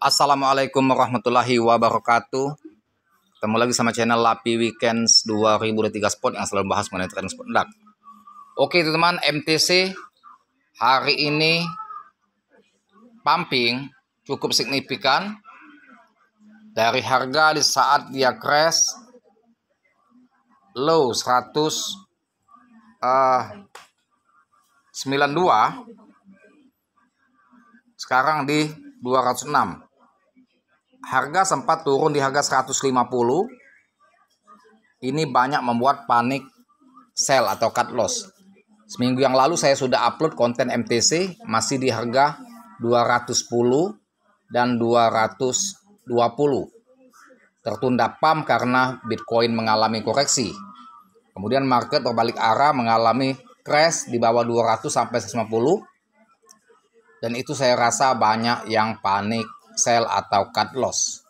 Assalamualaikum warahmatullahi wabarakatuh. Ketemu lagi sama channel Lapi Weekends 2023 Sport yang selalu bahas mengenai trading spot dark. Oke teman-teman, MTC hari ini pumping cukup signifikan dari harga di saat dia crash low 192, sekarang di 206. Harga sempat turun di harga 150. Ini banyak membuat panik sell atau cut loss. Seminggu yang lalu saya sudah upload konten MTC masih di harga 210 dan 220. Tertunda pump karena Bitcoin mengalami koreksi. Kemudian market berbalik arah mengalami crash di bawah 200 sampai 150. Dan itu saya rasa banyak yang panik sell atau cut loss.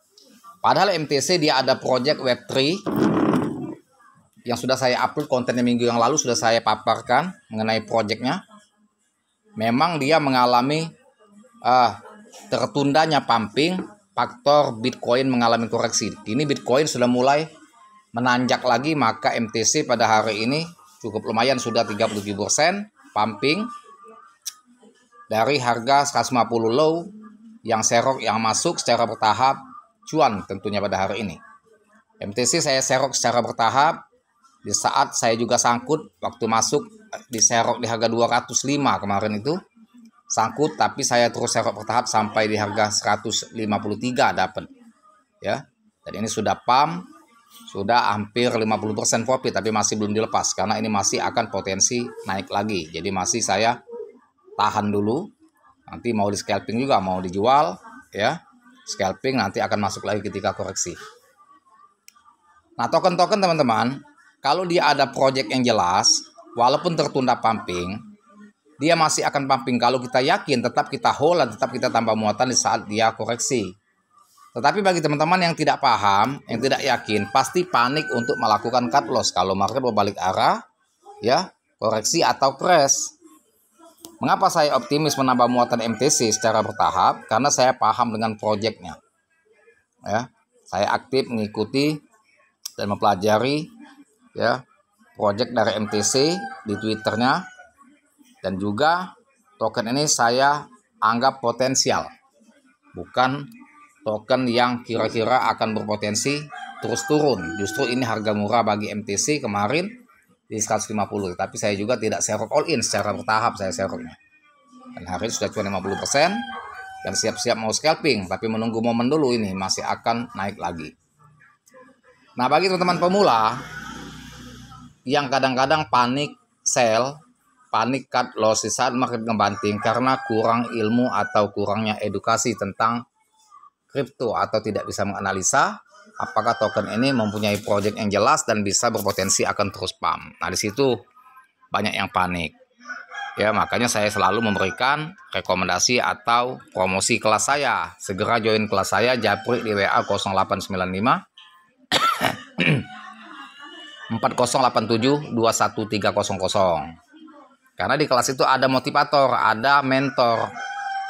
Padahal MTC dia ada project Web3 yang sudah saya upload kontennya minggu yang lalu, sudah saya paparkan mengenai projectnya. Memang dia mengalami tertundanya pumping, faktor Bitcoin mengalami koreksi. Ini Bitcoin sudah mulai menanjak lagi, maka MTC pada hari ini cukup lumayan, sudah 37% pumping dari harga 150 low yang serok yang masuk secara bertahap cuan tentunya pada hari ini. MTC saya serok secara bertahap di saat saya juga sangkut waktu masuk di serok di harga 205 kemarin itu sangkut, tapi saya terus serok bertahap sampai di harga 153 dapat ya. Dan ini sudah pump, sudah hampir 50% profit, tapi masih belum dilepas karena ini masih akan potensi naik lagi. Jadi masih saya tahan dulu. Nanti mau di scalping juga, mau dijual ya. Scalping nanti akan masuk lagi ketika koreksi. Nah, token-token teman-teman, kalau dia ada project yang jelas, walaupun tertunda pumping, dia masih akan pumping. Kalau kita yakin, tetap kita hold dan tetap kita tambah muatan di saat dia koreksi. Tetapi bagi teman-teman yang tidak paham, yang tidak yakin, pasti panik untuk melakukan cut loss kalau market berbalik arah ya, koreksi atau crash. Mengapa saya optimis menambah muatan MTC secara bertahap? Karena saya paham dengan proyeknya. Ya, saya aktif mengikuti dan mempelajari ya proyek dari MTC di Twitternya, dan juga token ini saya anggap potensial, bukan token yang kira-kira akan berpotensi terus turun. Justru ini harga murah bagi MTC kemarin di 150, tapi saya juga tidak serok all in, secara bertahap saya seroknya. Dan hari ini sudah cuma 50% dan siap-siap mau scalping, tapi menunggu momen dulu, ini masih akan naik lagi. Nah, bagi teman-teman pemula yang kadang-kadang panik sell, panik cut loss di saat market ngebanting karena kurang ilmu atau kurangnya edukasi tentang kripto atau tidak bisa menganalisa apakah token ini mempunyai project yang jelas dan bisa berpotensi akan terus pump. Nah, di situ banyak yang panik. Ya, makanya saya selalu memberikan rekomendasi atau promosi kelas saya. Segera join kelas saya, japri di WA 0895 4087 21300. Karena di kelas itu ada motivator, ada mentor.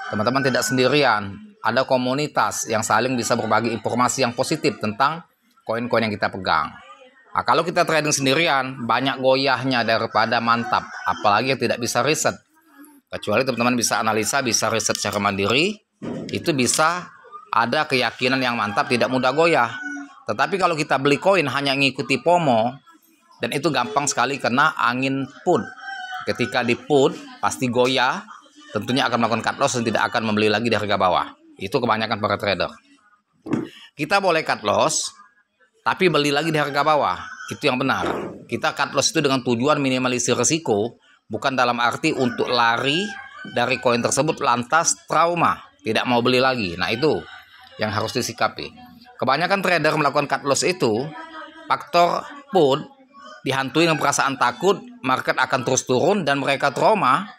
Teman-teman tidak sendirian. Ada komunitas yang saling bisa berbagi informasi yang positif tentang koin-koin yang kita pegang. Nah, kalau kita trading sendirian, banyak goyahnya daripada mantap. Apalagi yang tidak bisa riset. Kecuali teman-teman bisa analisa, bisa riset secara mandiri, itu bisa ada keyakinan yang mantap, tidak mudah goyah. Tetapi kalau kita beli koin hanya mengikuti FOMO, dan itu gampang sekali kena angin put. Ketika di put, pasti goyah, tentunya akan melakukan cut loss dan tidak akan membeli lagi di harga bawah. Itu kebanyakan para trader. Kita boleh cut loss, tapi beli lagi di harga bawah. Itu yang benar. Kita cut loss itu dengan tujuan minimalisir risiko, bukan dalam arti untuk lari dari koin tersebut lantas trauma, tidak mau beli lagi. Nah, itu yang harus disikapi. Kebanyakan trader melakukan cut loss itu faktor put, dihantui dengan perasaan takut market akan terus turun dan mereka trauma.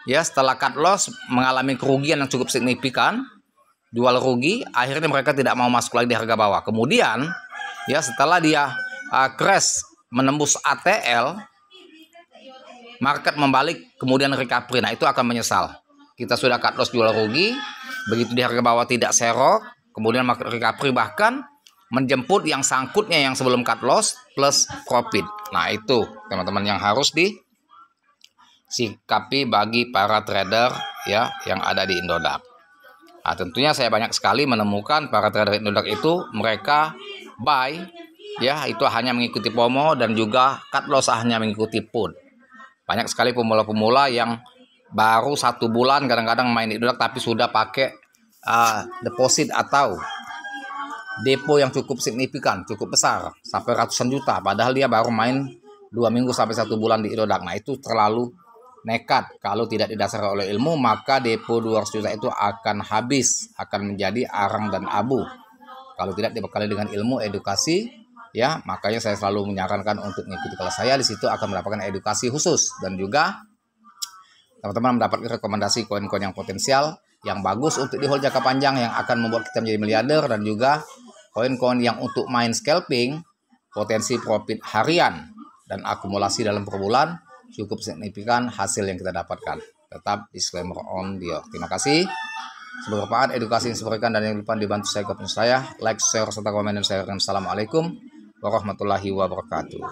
Ya, setelah cut loss mengalami kerugian yang cukup signifikan, jual rugi, akhirnya mereka tidak mau masuk lagi di harga bawah. Kemudian ya setelah dia crash menembus ATL, market membalik kemudian recovery. Nah, itu akan menyesal. Kita sudah cut loss jual rugi, begitu di harga bawah tidak serok, kemudian market recovery bahkan menjemput yang sangkutnya yang sebelum cut loss plus profit. Nah itu teman-teman yang harus disikapi bagi para trader ya yang ada di Indodax. Nah, tentunya saya banyak sekali menemukan para trader Indodax itu mereka buy ya itu hanya mengikuti FOMO dan juga cut loss hanya mengikuti put. Banyak sekali pemula-pemula yang baru 1 bulan kadang-kadang main di Indodax tapi sudah pakai deposit atau depo yang cukup signifikan, cukup besar sampai ratusan juta, padahal dia baru main 2 minggu sampai 1 bulan di Indodax. Nah itu terlalu nekat. Kalau tidak didasari oleh ilmu, maka depo 200 juta itu akan habis, akan menjadi arang dan abu. Kalau tidak dibekali dengan ilmu edukasi, ya makanya saya selalu menyarankan untuk mengikuti kelas saya. Di situ akan mendapatkan edukasi khusus dan juga teman-teman mendapatkan rekomendasi koin-koin yang potensial, yang bagus untuk di hold jangka panjang, yang akan membuat kita menjadi miliarder, dan juga koin-koin yang untuk main scalping, potensi profit harian dan akumulasi dalam per bulan cukup signifikan hasil yang kita dapatkan. Tetap disclaimer on dia. Terima kasih. Semoga edukasi yang diberikan dan yang lupa dibantu saya ke saya. Like, share, serta komen dan share. Assalamualaikum warahmatullahi wabarakatuh.